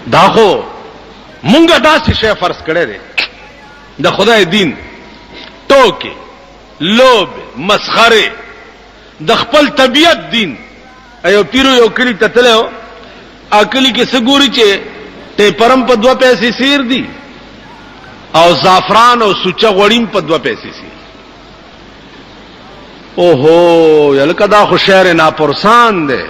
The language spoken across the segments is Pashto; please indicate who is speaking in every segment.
Speaker 1: دا خو مونږه داسې شی فرض کړی دی د خدای دین ټوکې لوب مسخره د خپل طبیعت دین. ایو پیرو یو کلی ته تلو اکلی کې سګوري چې ټیپرم په 2 پیسې سیر دي او زعفران او سوچا غوړیم په 2 پیسې سیر. اوهو یلکه دا خو شهر ناپرسان دی.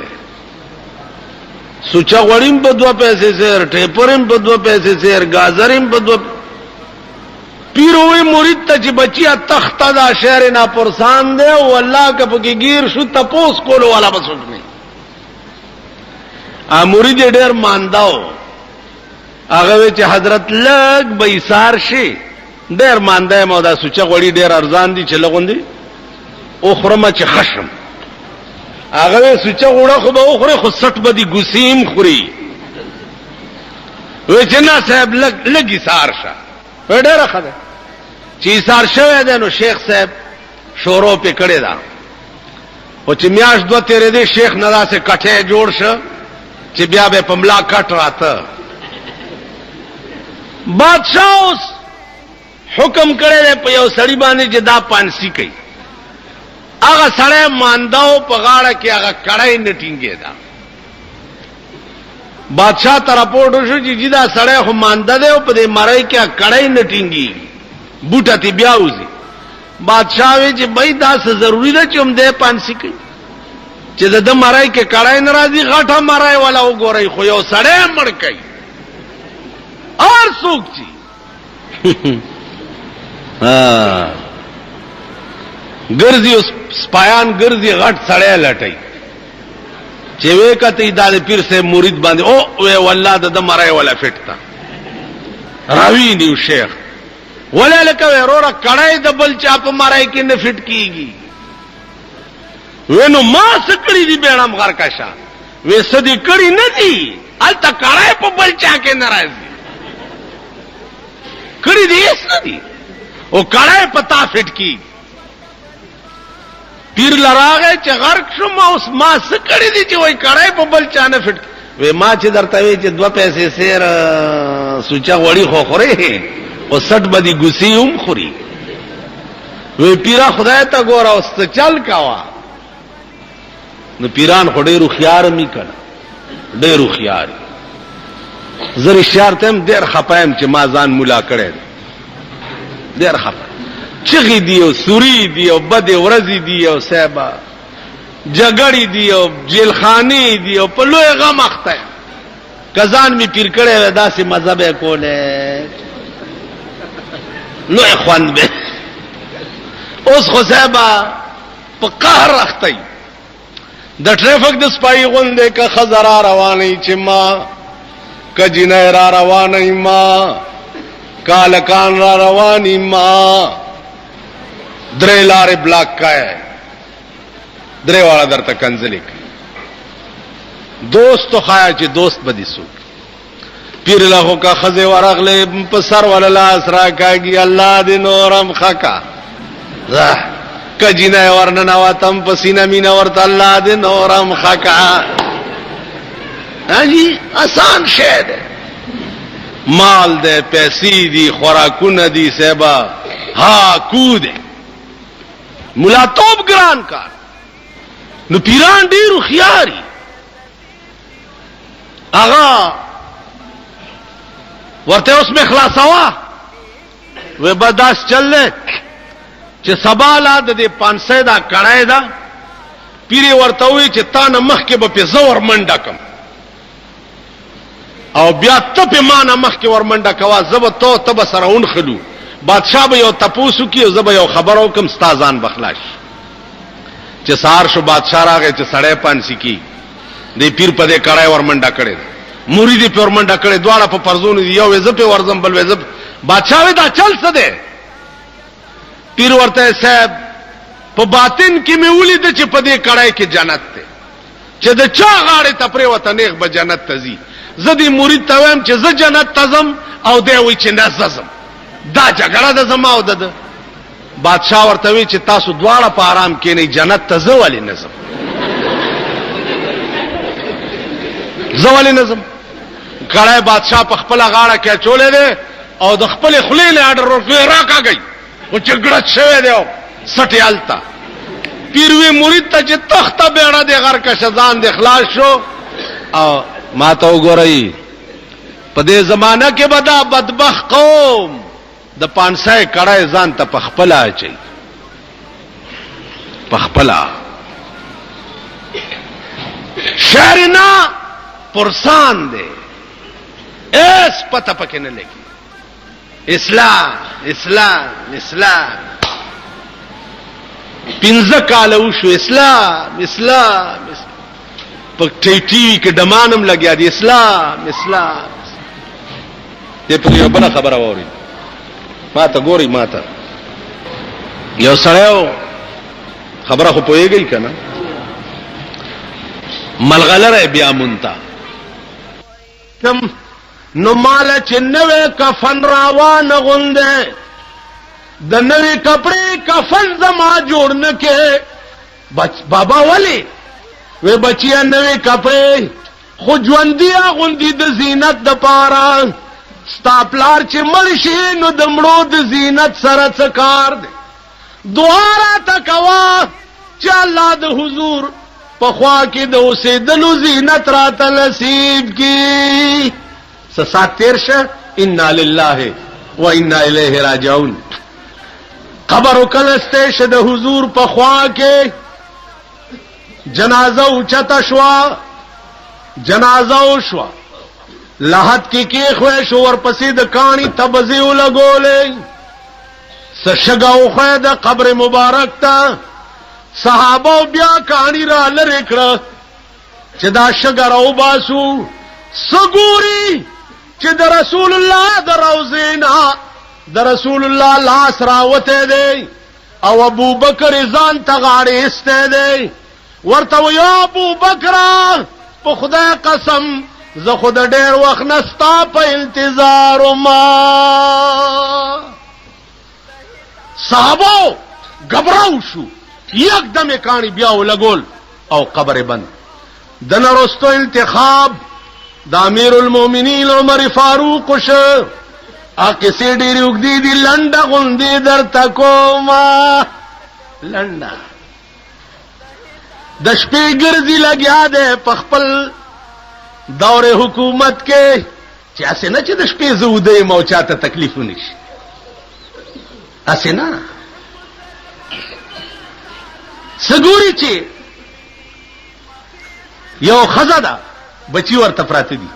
Speaker 1: سوچا غوړیم په 2 پیسې سیر، ټیپرم په 2 پیسې سیر، گازریم په 2. پیروی مرید ته چې بچیا تخت دا شهر ناپرسان دی او الله که پکې گیر شو تپوس کولو والا بسوک نه. مرید ډیر مانداو هغه چې حضرت لګ بیسار شي ډیر مانده مو دا سوچا غوړی ډیر ارزان دي چې لغوندي او خرمه چې خشم هغه سوچا غوړه خو به اوخره خو 60 بدی ګسیم خوري و چې نه صاحب لګي سار شه ډیره خده چې سار شوه ده نو شیخ صاحب شورو په کړه دا او چې میاش 2 تیرې دي شیخ ندا سے کټه جوړ شه چې بیا به پملا کټ راته. بادشاہ اوس حکم کړی په یو سړی باندې چې دا پانسی کوي. هغه سړی مانداو په غاړه کې هغه کړای نټینګې دا. بادشاہ ته راپورټ وشو چې دا سړی خو مانده دی او په دې مړی کې کړای نټینګي بوټه تی بیا وځي. بادشاہ وی چې بای دا څه ضروری ده چې هم دې پانسی کوي چې د مړی کې کړای ناراضي غټه مړی ولا وګورئ خو یو سړی مړ کوي اور څوک چی ګرځي اوس سپایان ګرځي غټ سړی لټي چې وې کته د پیر سے مرید باندې او وې والله د مړی ولا فټتا راوی نیو شیخ ولا لکه ورور کړای د بل چا په مړی کې نه فټ کیږي. وینو ما سکړی دی بیړم غر کاشا وې سدي کړی نه دی الته کړای په بل چا کې ناراضي کړی دی اس نه دی او کړای پتا فټ کی. پیر لراغه چې غرق شو ما سکړی دی چې وای کړای په بل چا نه فټ وې ما چې درته وی چې 2 پیسې سیر سوچا وړي خو خوري او 60 بدی ګسیم خوري. وې پیرا خدای ته ګور او ست چل کاوه نو پیران خډېرو خيار می کړه ډېرو خيار زری شارتم ډېر خپایم چې ما ځان مولا کړي ډېر خپه چغي دیو سوري دیو بد ورزي دیو صاحب جګړې دیو جیلخانی دیو په لوی غم اخته کزان می پیر کړي داسې مذهب کوله لوی خوان به اوس خو صاحب په قهر اخته د ټریفک د سپای غوندې کا خزرا رواني چې ما کجنه را رواني ما کالکان را رواني ما درې لارې بلاک کای درې والا درته کنځلې دوست خایا چې دوست بدی سو پیر له کا خزه ورغله په سر ولا اسرا کاږي الله دې نورم خکا کجینه ورننا واتم پسینه مینا ورته الله دې نورم خکا. اجي آسان شه ده مال ده پیسې دي خوراکونه دي سبا ها کود مولا توپ ګران کار نو پیران ډیرو خياري اغا ورته اوس می خلاصوا و بداس چلله چې سباله د 500 دا کړای دا پیری ورته وی چې تا نه مخ کې به په زور منډه کم او بیا ته په معنا مخ کې ور منډه کوا زب ته تب سره اون خلو بادشاہ به یو تپوسو کې زب یو خبرو کوم استادان بخلاش چې سار شو بادشاہ راغی چې سړی پانسی کی دی پیر په دې کړای ور منډه کړي مرید په ور منډه کړي دواړه په پرزون دی یو زب په ورزم بل زب بادشاہ وی دا چل څه دی پیر ورته صاحب په باطن کې مې ولید چې په دې کړای کې جنت ته چې د چا غاړه ته پرې وته نیغ به جنت ته ځي زدي مرید ته ویم چې ز جنت تزم او دی وی چې نزم دا جګړه د زما او د بادشاہ ورته وی چې تاسو دواړه په آرام کې نه جنت ته زوالي نظم زوالي نظم کړه بادشاہ په خپل غاړه کې چولې ده او د خپل خلیل آرډر ورکړي راکاږي او چګړه شوه دی سټیالتا پیروي مرید ته چې تخته بیړه دی غر کا شزان د اخلاص شو او ما ته وګورئ په دې زمانہ کې بدا بدبخ قوم د 500 کړه ځان ته پخپلا چي پخپلا شهرنا پرسان دے اس پتہ پکې نه لګي اسلام اسلام اسلام 15 کال وشو اسلام اسلام په ټي ټي کې دمانم لګیا دي اسلام اسلام دې په یو بل خبره ووري ما ته ګوري ما ته یو سړیو خبره خو پوهیږي کنه ملغلره بیا مونتا کم نو مال چې نوې کفن راوان غونده د نوې کپڑے کفن زما جوړ نه کې بابا ولی وې بچیا نوې کپڑے خو ژوندیا غوندي د زینت د پاره ستاپلار چې مرشي نو د مړو د زینت سره څکار دي دواره تکوا چې الله د حضور په خوا کې د اوسېدلو زینت راته نصیب کی ساتیر شه انا لله و انا الیه راجعون قبر وکلسته شه د حضور په خوا کې جنازه اوچته شوا جنازه وشوا لحد کې خو شو ورپسې د کانی تبزیو لګولې سشګاو خو د قبر مبارک ته صحابه بیا کانی را لری کړه چې دا شګر او باسو سګوري چې د رسول الله د روزینا د رسول الله لاس راوته دی او ابو بکر ځان ته غاړې استه دی ورته یا ابو بکر په خدای قسم زه خود ډېر وخت نستا په انتظار ما صحابه غبراو شو یکدم کانی بیا ولګول او قبر بند د نرستو انتخاب د امیر المؤمنین عمر فاروق شه اکه سي ډېری وګدي دي لنډه غوندي درته کوما لنډه د شپې ګرځي لګیا ده په خپل دور حکومت کې چې اسنه چې د شپې زوده موچاته تکلیف ونشي اسنه سګوري چې یو خزاده بچی ورته پراته دي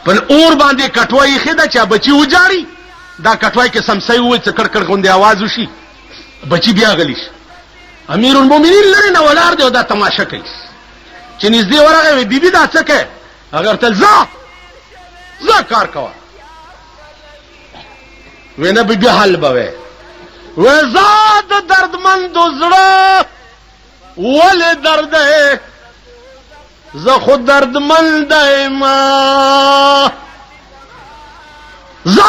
Speaker 1: پر اور باندې کټوای خېدا چې بچی وجاړي دا کټوای کې سمسي وې چې کړکړ غوندي आवाज وشي بچی بیا غلیش امیر المؤمنین لري نه ولار دی دا تماشا کوي چې نږدې ورغه بیبي دا څه کوي اگر تل ز کار کوا وینه بیبي حل بوي وزاد دردمند زړه ول درد ہے ز خود دردمند ما ز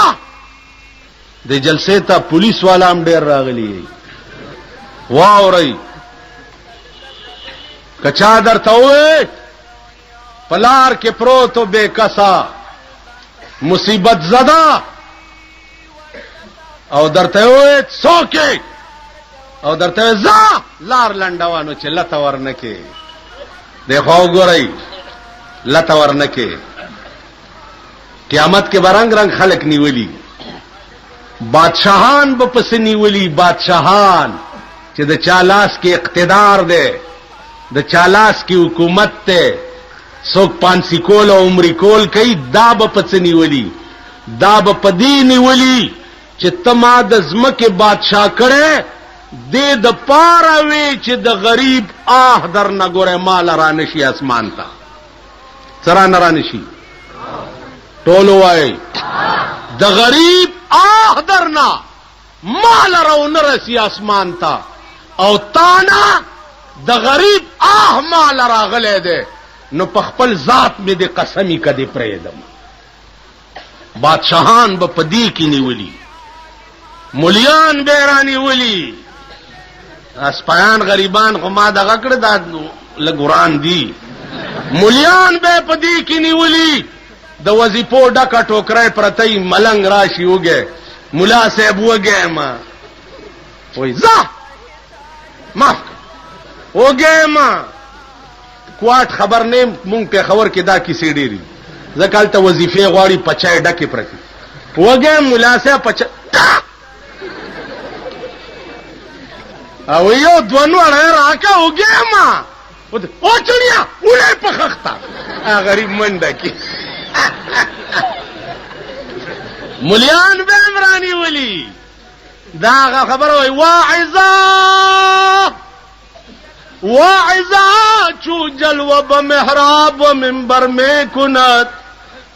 Speaker 1: د جلسه ته پولیس والا هم ډیر راغلی واوري کچا درته وې پلار کې پروتو بے کسا مصیبت زدا او درته وې څوکې او درته ز لار لنډوانو چې لته ورنکې دیکھو ګورئ لته ورنکې قیامت کې برنګ رنگ خلق نیولی بادشاہان به پس نیولی بادشاہان چې د چالاس کې اقتدار دی د چالاس کې حکومت ته څوک پانسی کول او عمر کول کوي دا به پس نیولی دا به پدی نیولی چې تما د زمکه بادشاہ کړي دې د پاره وی چې د غریب آه در نه ګوره مال را نشي اسمان ته سره نه را نشي ټول وای د غریب آه در نه مال را نه رسي اسمان ته او تانا د غریب آه مال را غلې ده نو په خپل ذات مې د قسمی کدي پرېدم بادشاہان به پدی کې نیولي مولیان بیرانی ولی اسپایان غریبان خو ما دغه کړه دا لګوران دي مولیان به پدی کې نیولی د وظیفو ډکه ټوکرای پرتای ملنګ راشي وګه مولا صاحب وګه ما وای زه ما وګه ما کوټ خبر نه مونږ په خبر کې دا کیسې ډېری ځکه ته وظیفه غواړي پچای ډکه پرتی وګه مولا صاحب پچ او یو دوانو راکا وګه ما او چړیا ولې پخختا غریب منډه کی مليان به عمراني ولي دا خبر وای واعظا چو جلوہ بمحراب و منبر میں کنت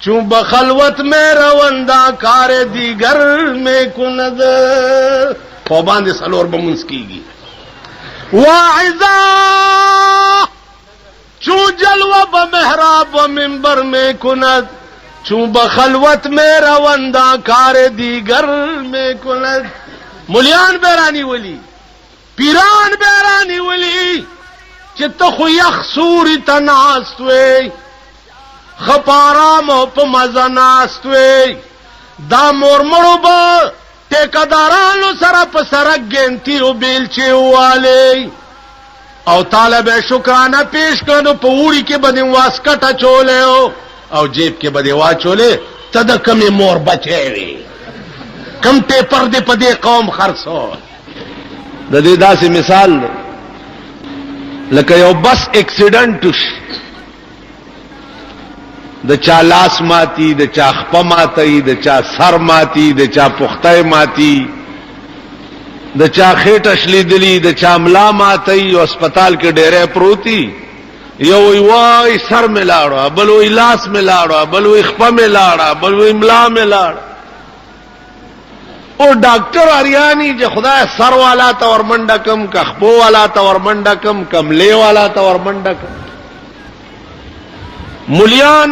Speaker 1: چو بخلوت میں روندہ کار دیگر میں کند خوبان سلور بمنس کی گی واعظا چو جلوہ بمحراب و منبر میں کنت چو بخلوت میں روندہ کار دیگر میں کند ملیان بیرانی ولی پیران بیرانی ولی چت خو یخ سوری تناستوی خپارام په مزناستوی دا مورمړو به ټیکدارانو سره په سرک ګنتی او بیلچې واله او طالب شکرانه پیش کړو په وړي کې باندې واسکټه چولې او جیب کې باندې واچولې تد کمه مور بچي وي کم پیپر دې په دې قوم خرڅو د دې داسې مثال دی لکه یو بس ایکسیډنټ شي د چا لاس ماتی د چا خپه ماتی د چا سر ماتی د چا پخته ماتی د چا خېټه شلیدلی د چا ملا ماتی او هسپتال کې ډېرې پروتي یو وای سر ملاړو بل وای لاس ملاړو بل وای خپه ملاړو بل وای ملا ملاړو او ډاکټر اریانی چې خدای سر والا تا ور منډه کم کخبو والا تا ور منډه کم کملې والا تا ور منډه کم مليان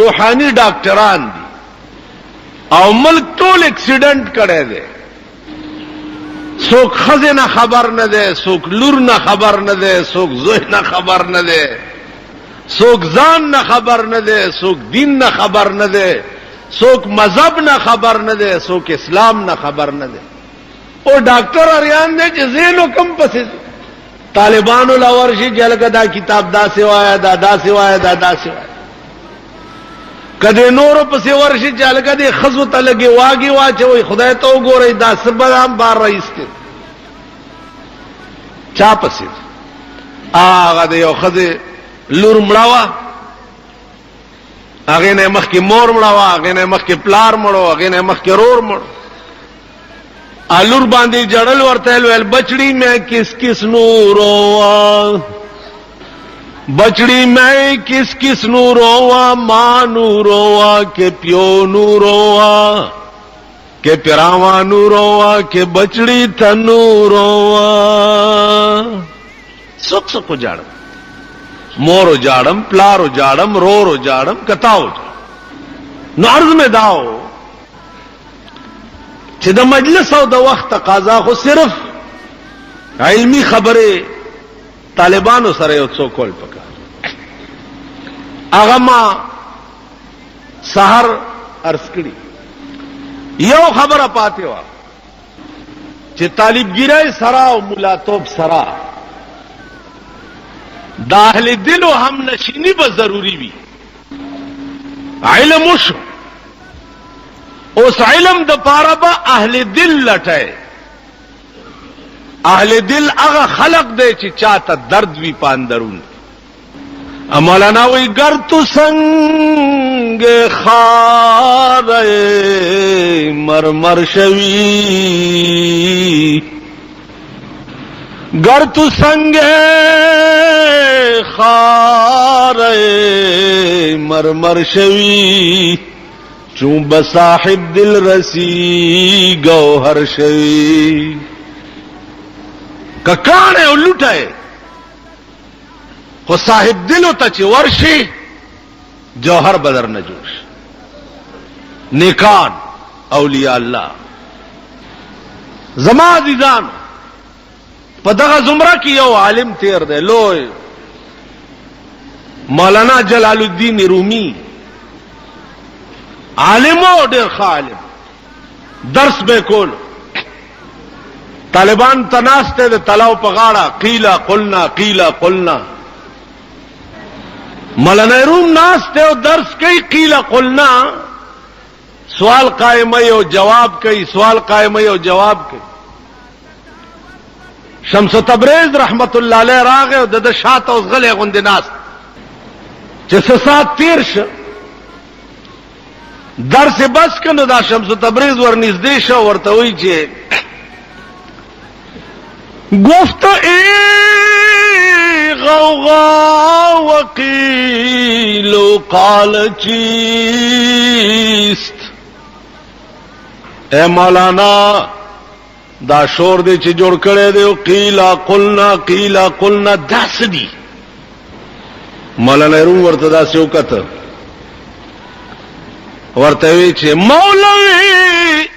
Speaker 1: روحانی ډاکټران دي او ملک ټول اکسیډنٹ کړي دي څوک خزینه خبر نه ده څوک لور نه خبر نه ده څوک زوی نه خبر نه ده څوک ځان نه خبر نه ده څوک دین نه خبر نه ده څوک مذهب نه خبر نه ده څوک اسلام نه خبر نه ده او ډاکټر اریان دې چې زینو کم پسې طالبانو لا ورشي جلګه دا کتاب دا سیوایا دا سیوایا دا سیوایا کدی نور پسې ورشي جلګه دې خزو ته لګي واګي واچوي خدای ته وګورئ دا سبام بار رئیس ته چا پسې هغه دې یو خزه لور مړاوه هغه نه مخ کې مور مړاوه هغه نه مخ کې پلار مړو هغه نه مخ کې رور مړو الور باندې جړل ورته ویل بچڑی میں کس کس نوروا بچڑی میں کس کس نوروا ماں نوروا کہ پیو نوروا کہ پیراوا نوروا کہ بچڑی تنوروا سک سکو جاڑم مورو جاڑم پلارو جاڑم رورو جاڑم کتاو جاڑم نو عرض میں داو چې د مجلس او د وخت تقاضا خو صرف علمی خبره طالبانو سره یو څو کول پکار هغه ما سحر عرض کړي یو خبره پاتې و چې طالبګیرای سره او ملاتوب سره د اهل دل او هم نشینی به ضروری وي علم وشو اوس علم د پاره به اهل دل لټای اهل دل هغه خلق دی چې چاته درد وی پاندرون مولانا وی گر تو سنگ خار مرمر شوی گر تو سنگ خار مرمر شوی چون بصاحب دل رسی گوہر شوی ککانے او لٹائے خو صاحب دلو تا چی ورشی جوہر بدر نجوش نیکان اولیاء اللہ زما عزیزان پا دغا زمرہ کی یو عالم تیر دے لوئے مولانا جلال الدین رومی عالم او ډیر عالم درس به کول طالبان تناسته د تلاو په غاړه قیلا قلنا قیلا قلنا مولانا روم ناسته او درس کوي قیلا قلنا سوال قائم او جواب کوي سوال قائم او جواب کوي شمس تبریز رحمت الله علیه راغه او د شاته اوس غلې غوندې ناس چې سات تیر شه درس بس کنه دا شمس تبریز ورنږدې شو ورته وی چې گفت ای غوغا وقیل و قال چیست اے مولانا دا شور دے چې جوړ کړي دی قیلا قلنا داس دی مولانا روم ورته داسې وکړه ورته وی چې مولوی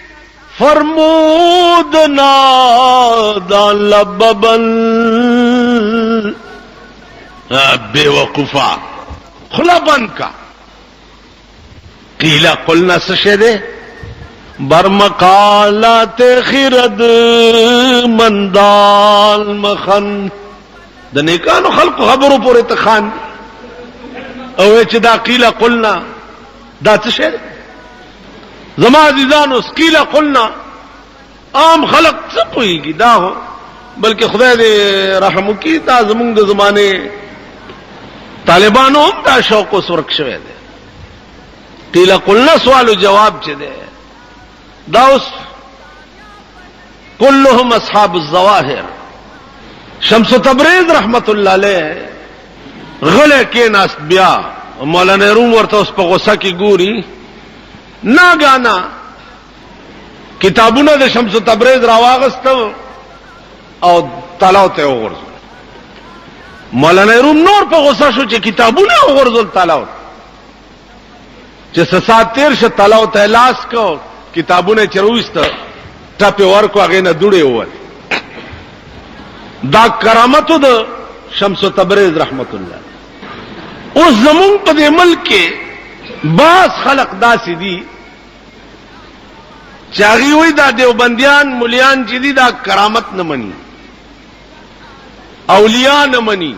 Speaker 1: فرمودنا دان لببن بے وقوفا خلا بند کا قیلا قلنا سشے دے برمقالات خرد مندال مخن د نیکانو خلق خبرو پورې تخان او چې دا قیلا قلنا دا سشے دے زما عزیزانو قیلا قلنا عام خلق څه پوهیږي دا هو بلکې خدای دې رحم وکړي دا زمونږ د زمانه طالبانو هم دا شوق اوس ورک شوی دی قیلا قلنا سوال او جواب چې دی دا اوس كلهم اصحاب الظواهر شمس تبریز رحمت الله علیه غله کې ناس بیا مولانا روم ورته اوس په غوسه کې ګوري ناګانا کتابونه د شمس تبریز راواغستو او تلاو ته وغورځول مولانا روم نور په غوسه شو چې کتابونه وغورځول تلاو چې سات تیر شه تلاو ته لاس کو کتابونه چرويست ټاپه ورکو هغه نه دوړې وول دا کرامت د شمس تبریز رحمت الله او زمون په دې ملک کې باز خلق داسې دي چاغي وي دا دیوبندیان مليان چې دي دا کرامت نه مني اولیاء نه مني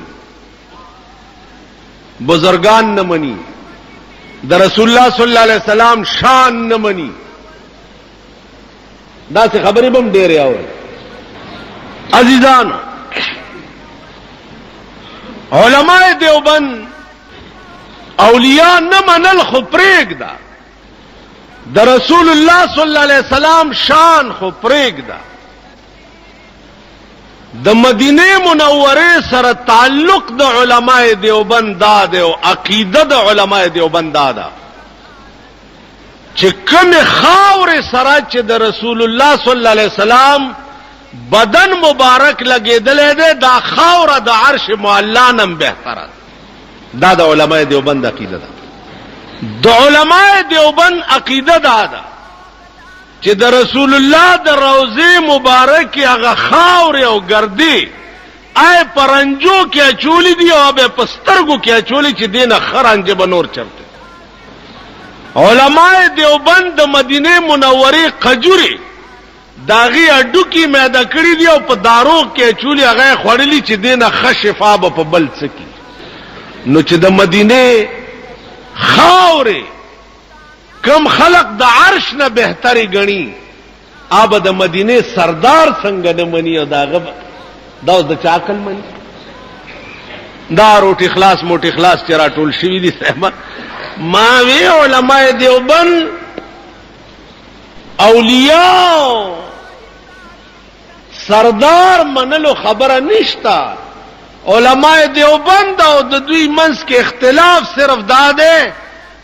Speaker 1: بزرگان نه مني د رسول الله صلی الله علیه وسلم شان نه مني دا څه خبرې بم ډېرې اوري عزیزانو علماء دیوبند اولیاء نه منل خو پرېږده د رسول الله صلی الله علیه وسلم شان خو پرېږده د مدینه منوره سره تعلق د علماء دیوبند دا دی او عقیده د علماء دیوبند دا ده چې کومه خاور سره چې د رسول الله صلی الله علیه وسلم بدن مبارک لګیدلې ده دا خاور د عرش معلا نم بهتره دا د علماء دیوبند عقیده ده د علماء دیوبند عقیده ده چې د رسول الله د روضه مبارک هغه خاور او ګردی آی پرنجو کې چولی دی او به پسترګو کې چولی چې دینه خرانجه بنور چرته علماء دیوبند د مدینه منوره قجوري داغي اډو کې میده کړی دی او په دارو کې چولی هغه خړلی چې دینه خشفا په بل څکی نو چې د مدینه خاورې کم خلق د عرش نه بهتري غني آب د مدینه سردار څنګه نه مني او داغه دا د چاکل مني دا روټي خلاص موټي خلاص چیرې ټول شوی دي سمه ما وی علماء دیوبند اولیاء سردار منلو خبره نشتا علماء دیوبند او د دوی منځ کې اختلاف صرف دا ده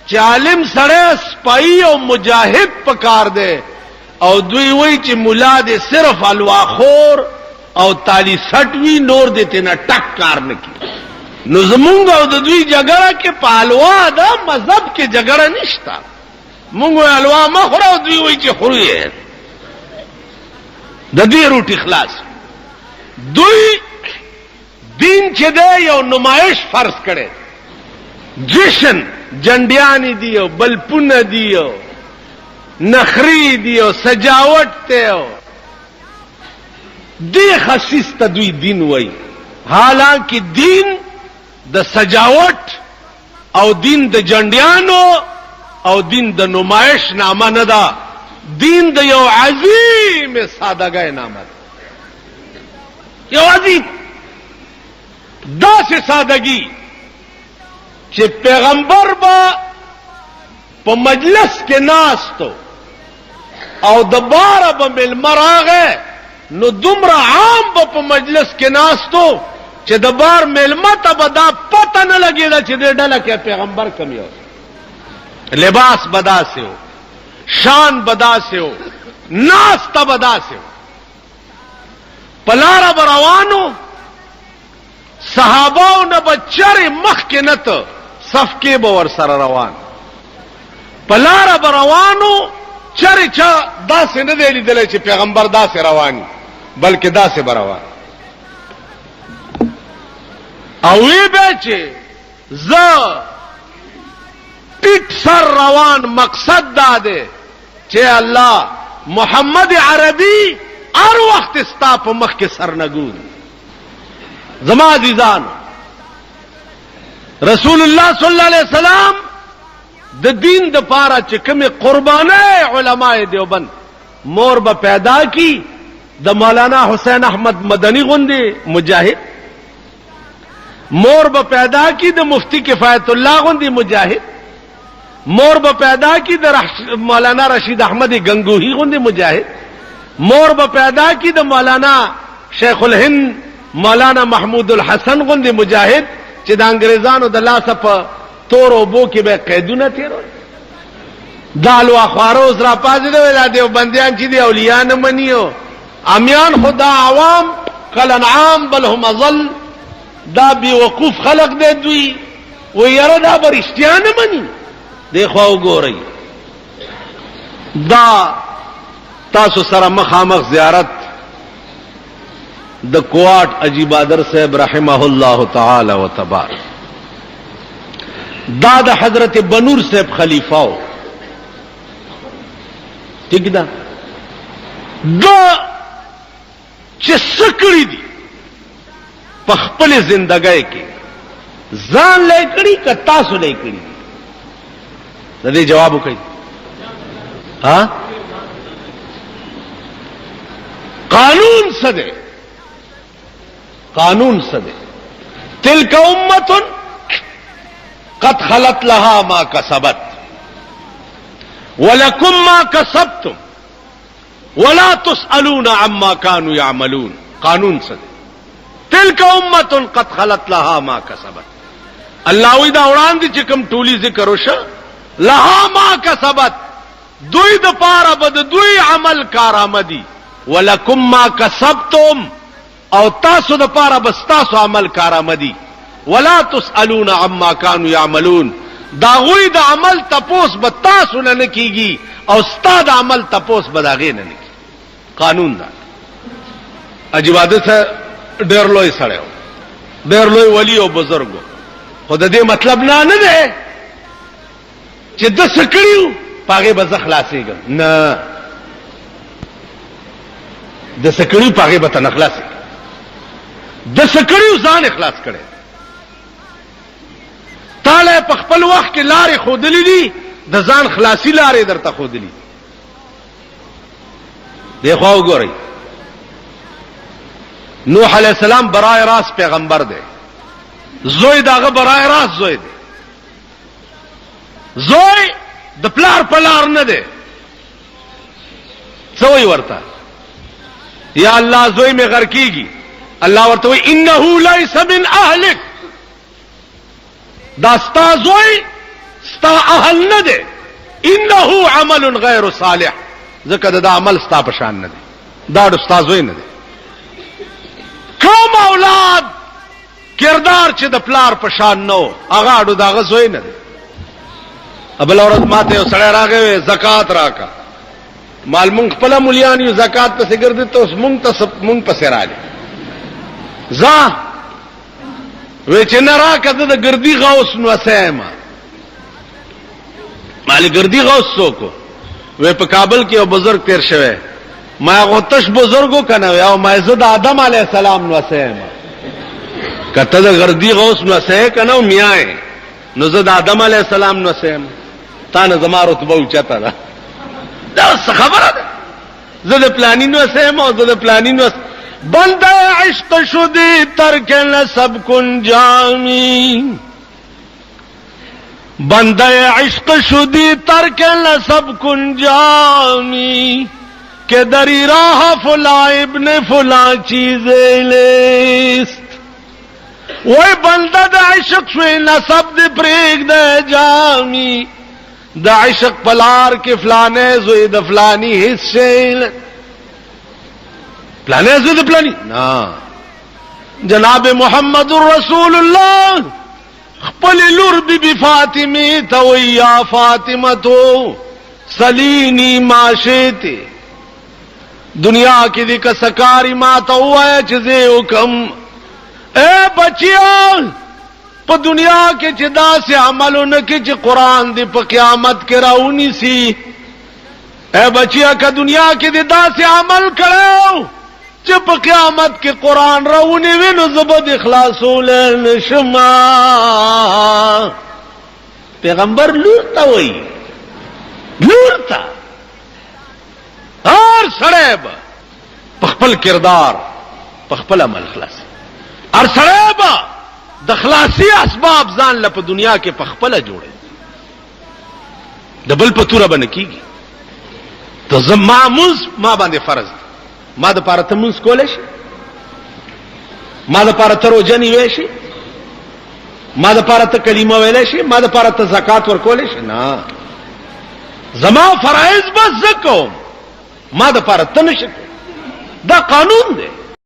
Speaker 1: چې عالم سره سپای او مجاهد پکار ده او دوی وای چې مولا دې صرف الواخور او تالی سټوي نور دې نه ټک کار نه کی نو زمونږ او د دوی جګړه کې پالوا ده مذهب کې جګړه نشتا مونږ الوا ما خورو او دوی وای چې خوري د دې روټي خلاص دوی دین چې ده یو نمایش فرض کړي جشن جنډیانی دیو بلپونه دیو نخری دیو سجاوٹ تیو دی خصیص تا دوی دین وی حالانکہ دین د سجاوٹ او دین د جنډیانو او دین د نمائش نامه نه ده دین د یو عظیم سادهګۍ نامه ده یو عظیم داسې سادگی چې پیغمبر با په مجلس کې ناستو او د باره به ملمه راغی نو دومره عام به په مجلس کې ناستو چې د بار ملمه ته به دا پته نه لګېده چې دې ډله کې پیغمبر کم یو لباس به داسې و شان به داسې و ناسته به داسې و په لاره به روانو صحاباو نه به چرې مخکې نه ته صفکې به ورسره روان په لاره به روانو چرې چا داسې نه دی لیدلی چې پیغمبر داسې روان بلکې داسې به روان او وی به چې زه ټیټ سر روان مقصد دا دی چې الله محمد عربي هر وخت ستا په مخ کې سر نه ګوري زما عزیزان رسول الله صلی الله علیه وسلم د دین د پاره چې کومه قربانای علماء دیوبند مور به پیدا کی د مولانا حسین احمد مدنی غوندي مجاهد مور به پیدا کی د مفتی کفایت الله غوندي مجاهد مور به پیدا کی د مولانا رشید احمد گنگوہی غوندي مجاهد مور به پیدا کی د مولانا شیخ الهند مولانا محمود الحسن غوندي مجاهد چې د انګريزانو د لاسه په تور او بو کې به قیدونه تیرول دالو اخواروز را پازده ویلا دیو بندیان چی دی اولیاء نمانیو امیان خدا عوام کل انعام بل هم ازل دا بی وقوف خلق دی دوی و یرا دا بر اشتیاء نمانی دی خواهو گو رئی دا تاسو سره مخامخ زیارت د کوارٹ عجیبادر صاحب رحمه الله تعالی و تبارک دا د حضرت بنور صاحب خلیفاو ٹھیک دا دا چې سکړی دي په خپل زندګۍ کې ځان لیکړي که تاسو لیکړي د دې جواب وکړئ ها قانون څه دی قانون څه دی تلک امه قد خلت لها ما کسبت ولکم ما کسبتم ولا تسألون عما كانوا يعملون قانون څه دی تلک امه قد خلت لها ما کسبت الله وی دا وړاندې چې کوم ټولي ذکر وشه لها ما کسبت دوی د پاره بد دوی عمل کارآمدی ولکم ما کسبتم او تاسو د پاره بس تاسو عمل کارآمدی ولا تسألون عما كانوا يعملون دا غوی د عمل تپوس به تاسو نه کیږي او ستاد عمل تپوس به دا غي نه کی قانون دا عجیباده څه ډېر لوی سره ډېر لوی ولی او بزرګو خو د دې مطلب نه دی چې د سکړیو پاګه به خلاصيږي نه د سکړیو پاګه به تن خلاصي د سکړیو ځان اخلاص کړي تاله په خپل وخت کې لارې خودلې دي د ځان خلاصي لارې درته خودلې دی خو وګورئ نوح علیہ السلام برای راست پیغمبر دی زوی داغه برای راست زوی دی زوی د پلار پلار نه دی څوی ورته یا الله زوی می غر کیږي الله ورته وی انه ليس من اهلك دا ستا زوی ستا اهل نه دی انه عمل غیر صالح ځکه دا عمل ستا په شان نه دی دا د ستا زوی نه دی کوم اولاد کردار چې د پلار په شان نو هغه اډو داغه زوی نه دی ابل اورز ماته یو سړی راغی زکات راکا مال مونږ خپل مليان یو زکات پسې ګرځي ته اوس مونږ پسې راځي ځا وې چې نه راکده د ګردي غوس نو سېما مالګردي غوث څوک وې په کابل کې یو بزرگ تیر شوی ما غوتش بزرگو کنه او ما زه د آدم علی السلام نو سم کته د غردی غوث نو سه کنه میای نو زه د آدم علی السلام نو سم تا نه زما رتبه اوچته ده دا خبره ده زه د پلانین نو سم او زه د پلانین نو بنده عشق شدی ترک نسب کن جامی بنده عشق شدی ترک نسب کن جامی کہ دری راہ فلاں ابن فلاں چیزیں لیست وہ بندہ دا عشق شوی نسب دی پریگ دے جامی دا عشق پلار کے فلانے زوی دا فلانی حصے فلانے زوی دا فلانی نا جناب محمد رسول اللہ خپل لور بی بی فاطمی تو یا فاطمہ تو سلینی معاشیتی دنیا کی دی کسکاری ما تا ہوا ہے چیزیں حکم اے بچیاں پا دنیا کے چدا سے عملوں نکی چی قرآن دی پا قیامت کے راؤنی سی اے بچیا کا دنیا کی دی دا سے عمل کرو چی پا قیامت کے قرآن راؤنی وینو زبد اخلاصو لین شما پیغمبر لورتا ہوئی لورتا ہر سڑے با پخپل کردار پخپل عمل خلاص ہر سڑے با دخلاصی اسباب زان لپ دنیا کے پخپل جوڑے دبل پتورا بنکی گی تو معموز ما باندې فرض ما د پاره ته منځ کولې شي ما د پاره ته روزه نیولې شي ما د پاره ته کلمه ویلې شي ما د پاره ته زکات ورکولې شي نه زما فرایض بس زکوم ما د پاره ته نشته دا قانون دی